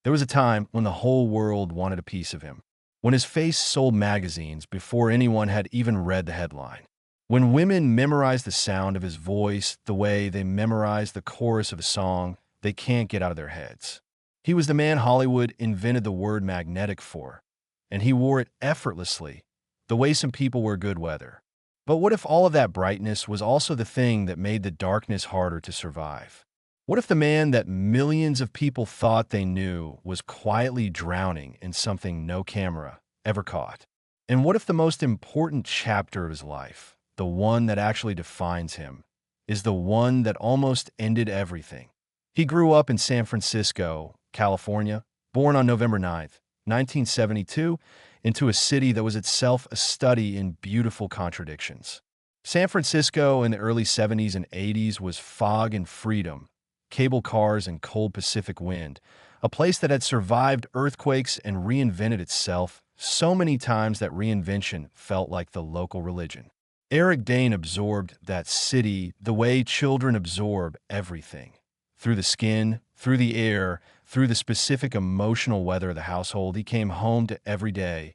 There was a time when the whole world wanted a piece of him, when his face sold magazines before anyone had even read the headline, when women memorized the sound of his voice the way they memorize the chorus of a song they can't get out of their heads. He was the man Hollywood invented the word magnetic for, and he wore it effortlessly, the way some people wear good weather. But what if all of that brightness was also the thing that made the darkness harder to survive? What if the man that millions of people thought they knew was quietly drowning in something no camera ever caught? And what if the most important chapter of his life, the one that actually defines him, is the one that almost ended everything? He grew up in San Francisco, California, born on November 9th, 1972, into a city that was itself a study in beautiful contradictions. San Francisco in the early 70s and 80s was fog and freedom, cable cars and cold Pacific wind, a place that had survived earthquakes and reinvented itself so many times that reinvention felt like the local religion. Eric Dane absorbed that city the way children absorb everything. Through the skin, through the air, through the specific emotional weather of the household he came home to every day,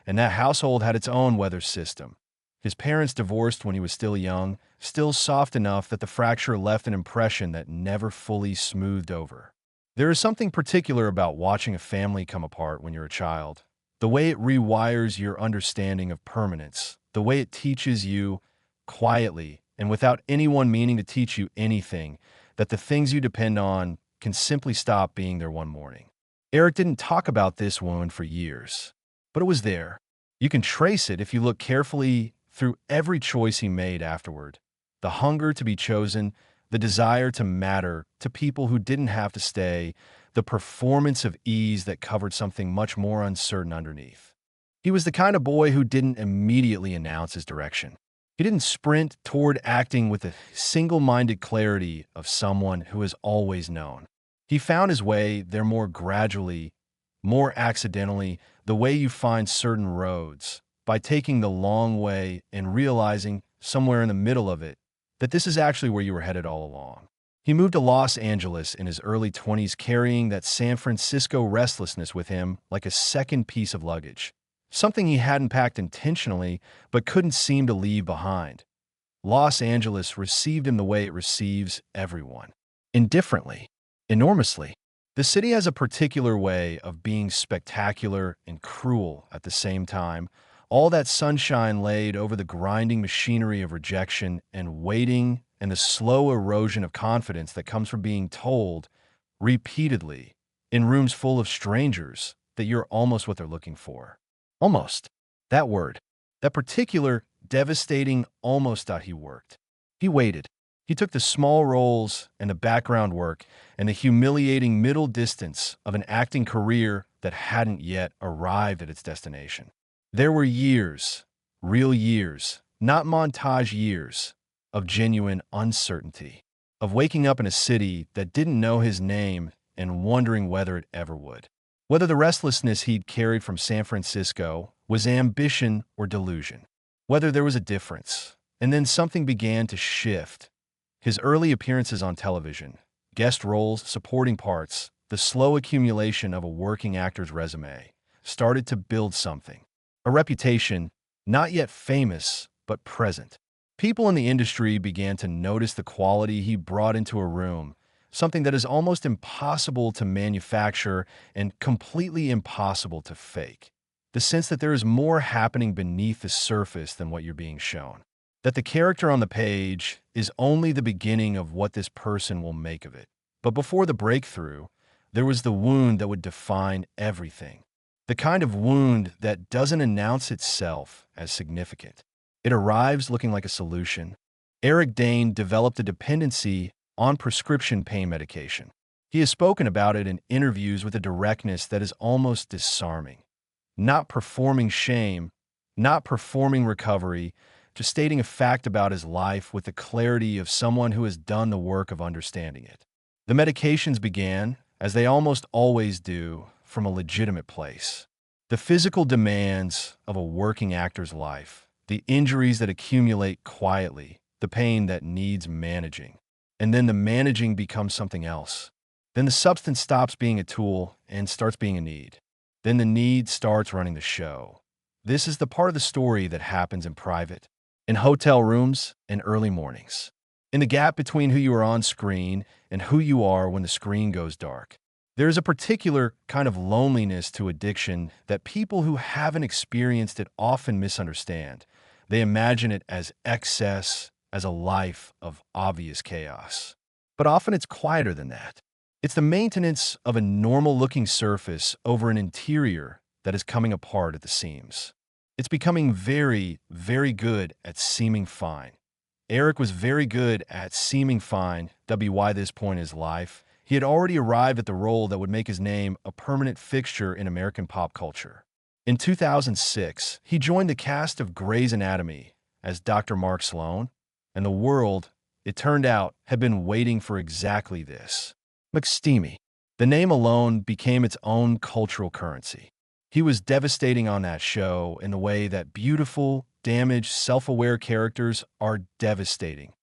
and that household had its own weather system. His parents divorced when he was still young, still soft enough that the fracture left an impression that never fully smoothed over. There is something particular about watching a family come apart when you're a child. The way it rewires your understanding of permanence, the way it teaches you, quietly and without anyone meaning to teach you anything, that the things you depend on can simply stop being there one morning. Eric didn't talk about this wound for years, but it was there. You can trace it if you look carefully through every choice he made afterward. The hunger to be chosen, the desire to matter to people who didn't have to stay, the performance of ease that covered something much more uncertain underneath. He was the kind of boy who didn't immediately announce his direction. He didn't sprint toward acting with the single-minded clarity of someone who has always known. He found his way there more gradually, more accidentally, the way you find certain roads, by taking the long way and realizing, somewhere in the middle of it, that this is actually where you were headed all along. He moved to Los Angeles in his early 20s, carrying that San Francisco restlessness with him like a second piece of luggage. Something he hadn't packed intentionally, but couldn't seem to leave behind. Los Angeles received him the way it receives everyone. Indifferently. Enormously. The city has a particular way of being spectacular and cruel at the same time. All that sunshine laid over the grinding machinery of rejection and waiting and the slow erosion of confidence that comes from being told, repeatedly, in rooms full of strangers, that you're almost what they're looking for. Almost. That word. That particular, devastating almost thought he worked. He waited. He took the small roles and the background work and the humiliating middle distance of an acting career that hadn't yet arrived at its destination. There were years, real years, not montage years, of genuine uncertainty, of waking up in a city that didn't know his name and wondering whether it ever would. Whether the restlessness he'd carried from San Francisco was ambition or delusion. Whether there was a difference. And then something began to shift. His early appearances on television, guest roles, supporting parts, the slow accumulation of a working actor's resume, started to build something. A reputation, not yet famous, but present. People in the industry began to notice the quality he brought into a room, something that is almost impossible to manufacture and completely impossible to fake. The sense that there is more happening beneath the surface than what you're being shown. That the character on the page is only the beginning of what this person will make of it. But before the breakthrough, there was the wound that would define everything. The kind of wound that doesn't announce itself as significant. It arrives looking like a solution. Eric Dane developed a dependency on prescription pain medication. He has spoken about it in interviews with a directness that is almost disarming. Not performing shame, not performing recovery, just stating a fact about his life with the clarity of someone who has done the work of understanding it. The medications began, as they almost always do, from a legitimate place. The physical demands of a working actor's life, the injuries that accumulate quietly, the pain that needs managing. And then the managing becomes something else. Then the substance stops being a tool and starts being a need. Then the need starts running the show. This is the part of the story that happens in private, in hotel rooms, and early mornings. In the gap between who you are on screen and who you are when the screen goes dark. There is a particular kind of loneliness to addiction that people who haven't experienced it often misunderstand. They imagine it as excess, as a life of obvious chaos. But often it's quieter than that. It's the maintenance of a normal-looking surface over an interior that is coming apart at the seams. It's becoming very, very good at seeming fine. Eric was very good at seeming fine, WY this point in his life. He had already arrived at the role that would make his name a permanent fixture in American pop culture. In 2006, he joined the cast of Grey's Anatomy as Dr. Mark Sloan, and the world, it turned out, had been waiting for exactly this. McSteamy. The name alone became its own cultural currency. He was devastating on that show in the way that beautiful, damaged, self-aware characters are devastating.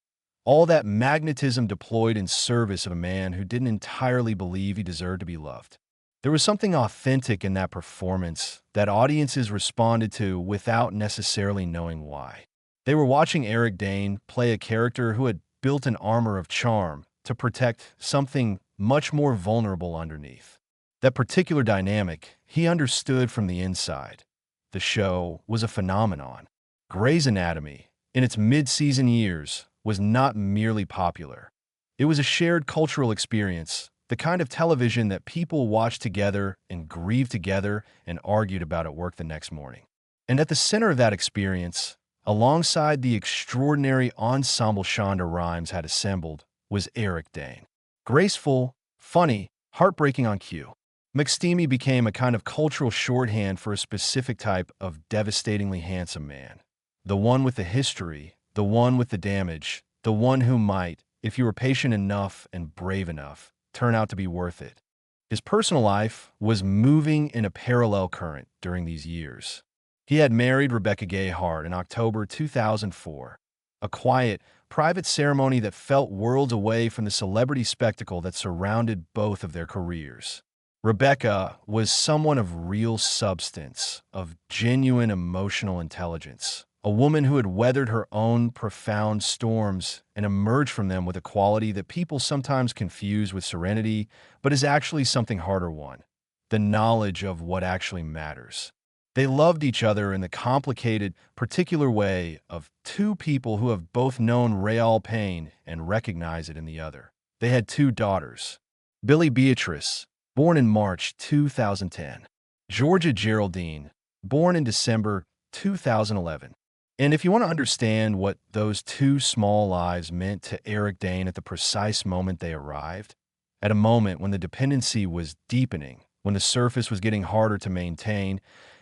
All that magnetism deployed in service of a man who didn't entirely believe he deserved to be loved. There was something authentic in that performance that audiences responded to without necessarily knowing why. They were watching Eric Dane play a character who had built an armor of charm to protect something much more vulnerable underneath. That particular dynamic, he understood from the inside. The show was a phenomenon. Grey's Anatomy, in its mid-season years, was not merely popular. It was a shared cultural experience, the kind of television that people watched together and grieved together and argued about at work the next morning. And at the center of that experience, alongside the extraordinary ensemble Shonda Rhimes had assembled, was Eric Dane. Graceful, funny, heartbreaking on cue. McSteamy became a kind of cultural shorthand for a specific type of devastatingly handsome man. The one with the history, the one with the damage, the one who might, if you were patient enough and brave enough, turn out to be worth it. His personal life was moving in a parallel current during these years. He had married Rebecca Gayheart in October 2004, a quiet, private ceremony that felt worlds away from the celebrity spectacle that surrounded both of their careers. Rebecca was someone of real substance, of genuine emotional intelligence, a woman who had weathered her own profound storms and emerged from them with a quality that people sometimes confuse with serenity, but is actually something harder one: the knowledge of what actually matters. They loved each other in the complicated, particular way of two people who have both known real pain and recognize it in the other. They had two daughters: Billy Beatrice, born in March 2010, Georgia Geraldine, born in December 2011. And if you want to understand what those two small lives meant to Eric Dane at the precise moment they arrived, at a moment when the dependency was deepening, when the surface was getting harder to maintain,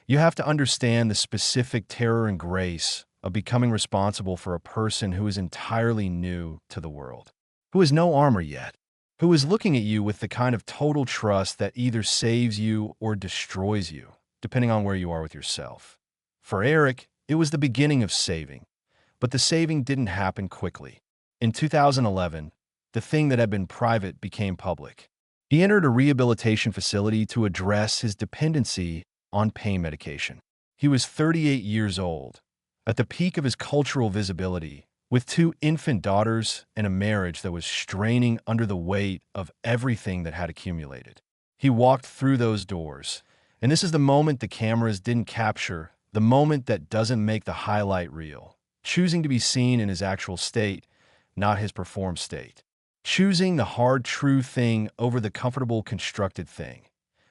you have to understand the specific terror and grace of becoming responsible for a person who is entirely new to the world, who has no armor yet, who is looking at you with the kind of total trust that either saves you or destroys you, depending on where you are with yourself. For Eric, it was the beginning of saving, but the saving didn't happen quickly. In 2011, the thing that had been private became public. He entered a rehabilitation facility to address his dependency on pain medication. He was 38 years old, at the peak of his cultural visibility, with two infant daughters and a marriage that was straining under the weight of everything that had accumulated. He walked through those doors, and this is the moment the cameras didn't capture, the moment that doesn't make the highlight reel, choosing to be seen in his actual state, not his performed state. Choosing the hard, true thing over the comfortable, constructed thing.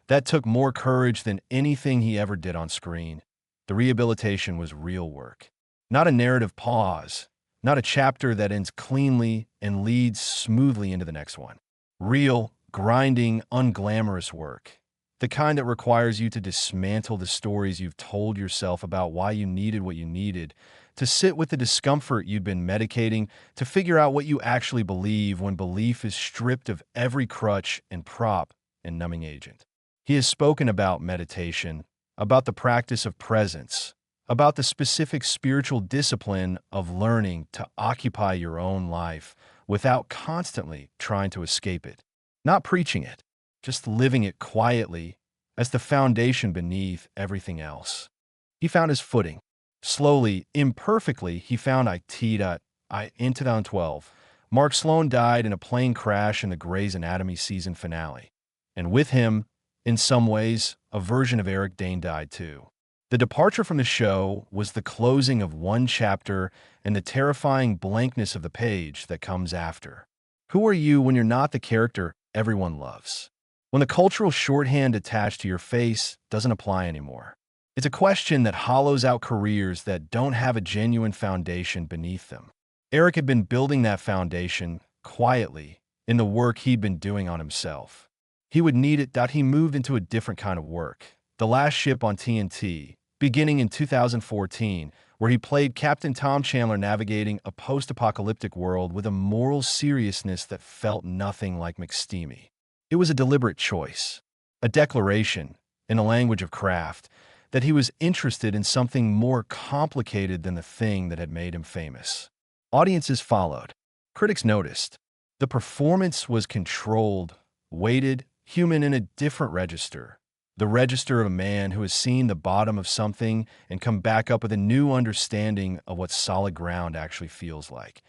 That took more courage than anything he ever did on screen. The rehabilitation was real work. Not a narrative pause, not a chapter that ends cleanly and leads smoothly into the next one. Real, grinding, unglamorous work. The kind that requires you to dismantle the stories you've told yourself about why you needed what you needed, to sit with the discomfort you'd been medicating, to figure out what you actually believe when belief is stripped of every crutch and prop and numbing agent. He has spoken about meditation, about the practice of presence, about the specific spiritual discipline of learning to occupy your own life without constantly trying to escape it. not preaching it, just living it quietly as the foundation beneath everything else. He found his footing. Slowly, imperfectly, he found IT in 2012. Mark Sloan died in a plane crash in the Grey's Anatomy season finale. And with him, in some ways, a version of Eric Dane died too. The departure from the show was the closing of one chapter and the terrifying blankness of the page that comes after. Who are you when you're not the character everyone loves? When the cultural shorthand attached to your face doesn't apply anymore. It's a question that hollows out careers that don't have a genuine foundation beneath them. Eric had been building that foundation quietly in the work he'd been doing on himself. He would need it. He moved into a different kind of work. The Last Ship on TNT, beginning in 2014, where he played Captain Tom Chandler navigating a post-apocalyptic world with a moral seriousness that felt nothing like McSteamy. It was a deliberate choice, a declaration, in the language of craft, that he was interested in something more complicated than the thing that had made him famous. Audiences followed. Critics noticed. The performance was controlled, weighted, human in a different register. The register of a man who has seen the bottom of something and come back up with a new understanding of what solid ground actually feels like.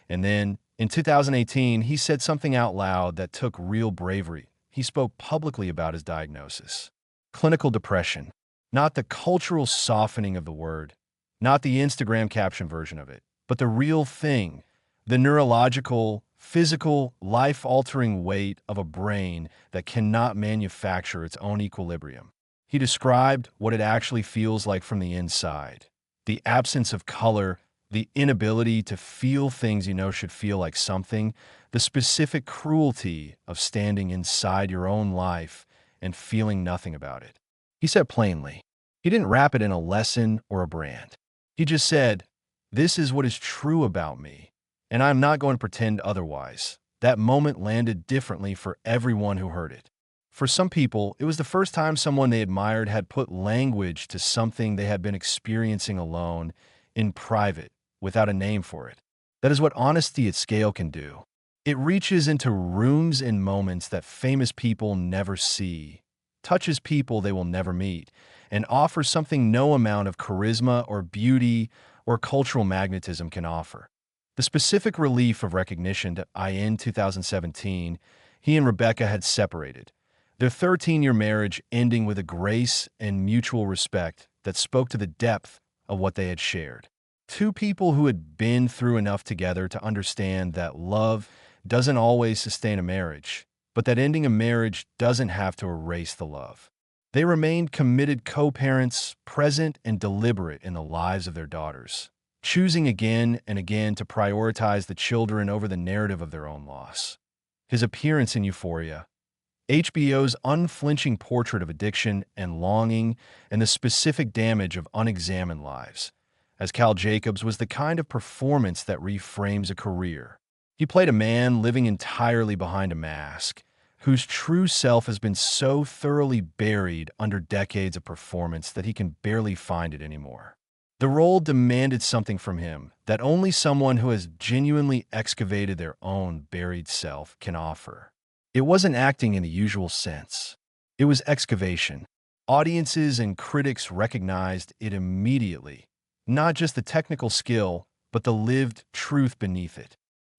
And then, in 2018, he said something out loud that took real bravery. He spoke publicly about his diagnosis. Clinical depression. Not the cultural softening of the word, not the Instagram caption version of it, but the real thing, the neurological, physical, life-altering weight of a brain that cannot manufacture its own equilibrium. He described what it actually feels like from the inside. The absence of color, the inability to feel things you know should feel like something, the specific cruelty of standing inside your own life and feeling nothing about it. He said plainly. He didn't wrap it in a lesson or a brand. He just said, "This is what is true about me, and I'm not going to pretend otherwise." That moment landed differently for everyone who heard it. For some people, it was the first time someone they admired had put language to something they had been experiencing alone, in private, without a name for it. That is what honesty at scale can do. It reaches into rooms and moments that famous people never see, touches people they will never meet, and offers something no amount of charisma or beauty or cultural magnetism can offer. The specific relief of recognition that in 2017, he and Rebecca had separated, their 13-year marriage ending with a grace and mutual respect that spoke to the depth of what they had shared. Two people who had been through enough together to understand that love doesn't always sustain a marriage, but that ending a marriage doesn't have to erase the love. They remained committed co-parents, present and deliberate in the lives of their daughters, choosing again and again to prioritize the children over the narrative of their own loss. His appearance in Euphoria, HBO's unflinching portrait of addiction and longing and the specific damage of unexamined lives, as Cal Jacobs, was the kind of performance that reframes a career. He played a man living entirely behind a mask, whose true self has been so thoroughly buried under decades of performance that he can barely find it anymore. The role demanded something from him that only someone who has genuinely excavated their own buried self can offer. It wasn't acting in the usual sense. It was excavation. Audiences and critics recognized it immediately, not just the technical skill, but the lived truth beneath it.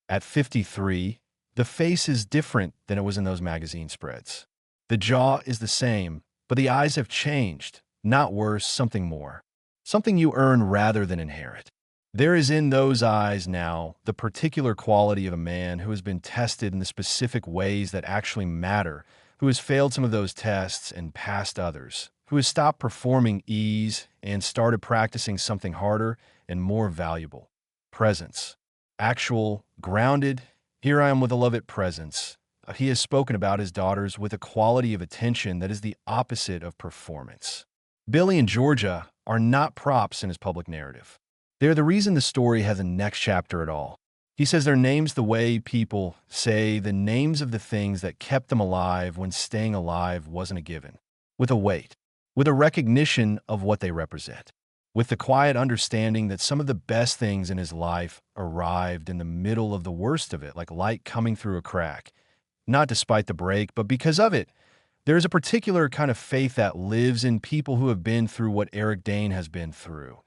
At 53, the face is different than it was in those magazine spreads. The jaw is the same, but the eyes have changed, not worse, something more. Something you earn rather than inherit. There is in those eyes now the particular quality of a man who has been tested in the specific ways that actually matter, who has failed some of those tests and passed others, who has stopped performing ease and started practicing something harder and more valuable. Presence. Actual, grounded, here I am with a love at presence. He has spoken about his daughters with a quality of attention that is the opposite of performance. Billy and Georgia are not props in his public narrative. They're the reason the story has a next chapter at all. He says their names the way people say the names of the things that kept them alive when staying alive wasn't a given. With a weight, with a recognition of what they represent, with the quiet understanding that some of the best things in his life arrived in the middle of the worst of it, like light coming through a crack. not despite the break, but because of it. There is a particular kind of faith that lives in people who have been through what Eric Dane has been through.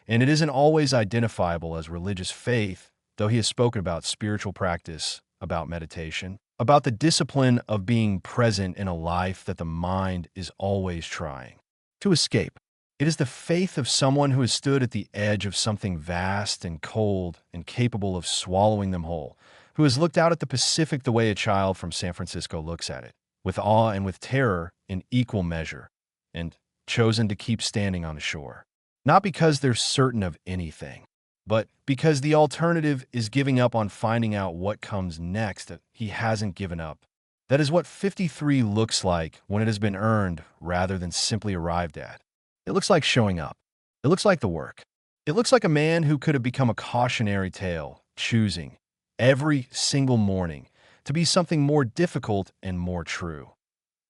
And it isn't always identifiable as religious faith, though he has spoken about spiritual practice, about meditation, about the discipline of being present in a life that the mind is always trying to escape. It is the faith of someone who has stood at the edge of something vast and cold and capable of swallowing them whole, who has looked out at the Pacific the way a child from San Francisco looks at it, with awe and with terror in equal measure, and chosen to keep standing on the shore. Not because they're certain of anything, but because the alternative is giving up on finding out what comes next. He hasn't given up. That is what 53 looks like when it has been earned rather than simply arrived at. It looks like showing up. It looks like the work. It looks like a man who could have become a cautionary tale, choosing, every single morning, to be something more difficult and more true.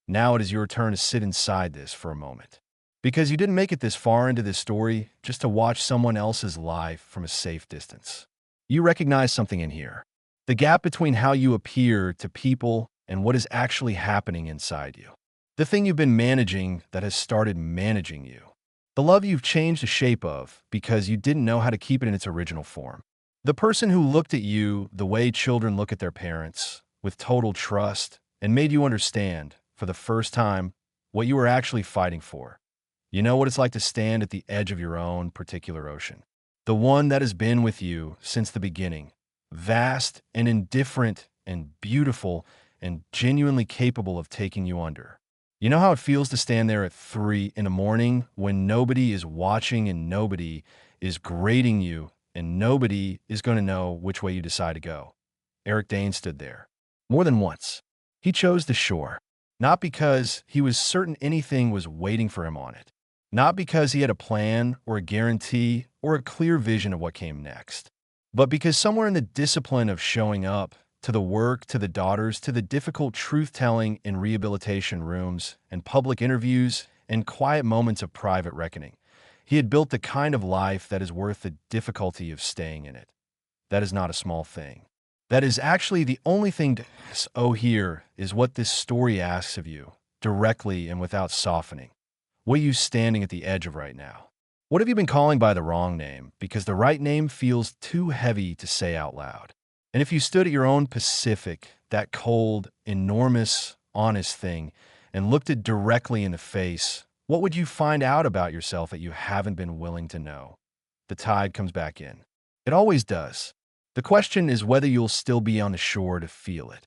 Now it is your turn to sit inside this for a moment. Because you didn't make it this far into this story just to watch someone else's life from a safe distance. You recognize something in here. The gap between how you appear to people and what is actually happening inside you. The thing you've been managing that has started managing you. The love you've changed the shape of because you didn't know how to keep it in its original form. The person who looked at you the way children look at their parents, with total trust, and made you understand, for the first time, what you were actually fighting for. You know what it's like to stand at the edge of your own particular ocean. The one that has been with you since the beginning, vast and indifferent and beautiful and genuinely capable of taking you under. You know how it feels to stand there at 3 in the morning when nobody is watching and nobody is grading you and nobody is going to know which way you decide to go. Eric Dane stood there. More than once. He chose the shore. Not because he was certain anything was waiting for him on it. Not because he had a plan or a guarantee or a clear vision of what came next. But because somewhere in the discipline of showing up, to the work, to the daughters, to the difficult truth-telling in rehabilitation rooms and public interviews and quiet moments of private reckoning, he had built the kind of life that is worth the difficulty of staying in it. That is not a small thing. That is actually the only thing to here is what this story asks of you, directly and without softening. What are you standing at the edge of right now? What have you been calling by the wrong name because the right name feels too heavy to say out loud? And if you stood at your own Pacific, that cold, enormous, honest thing, and looked it directly in the face, what would you find out about yourself that you haven't been willing to know? The tide comes back in. It always does. The question is whether you'll still be on the shore to feel it.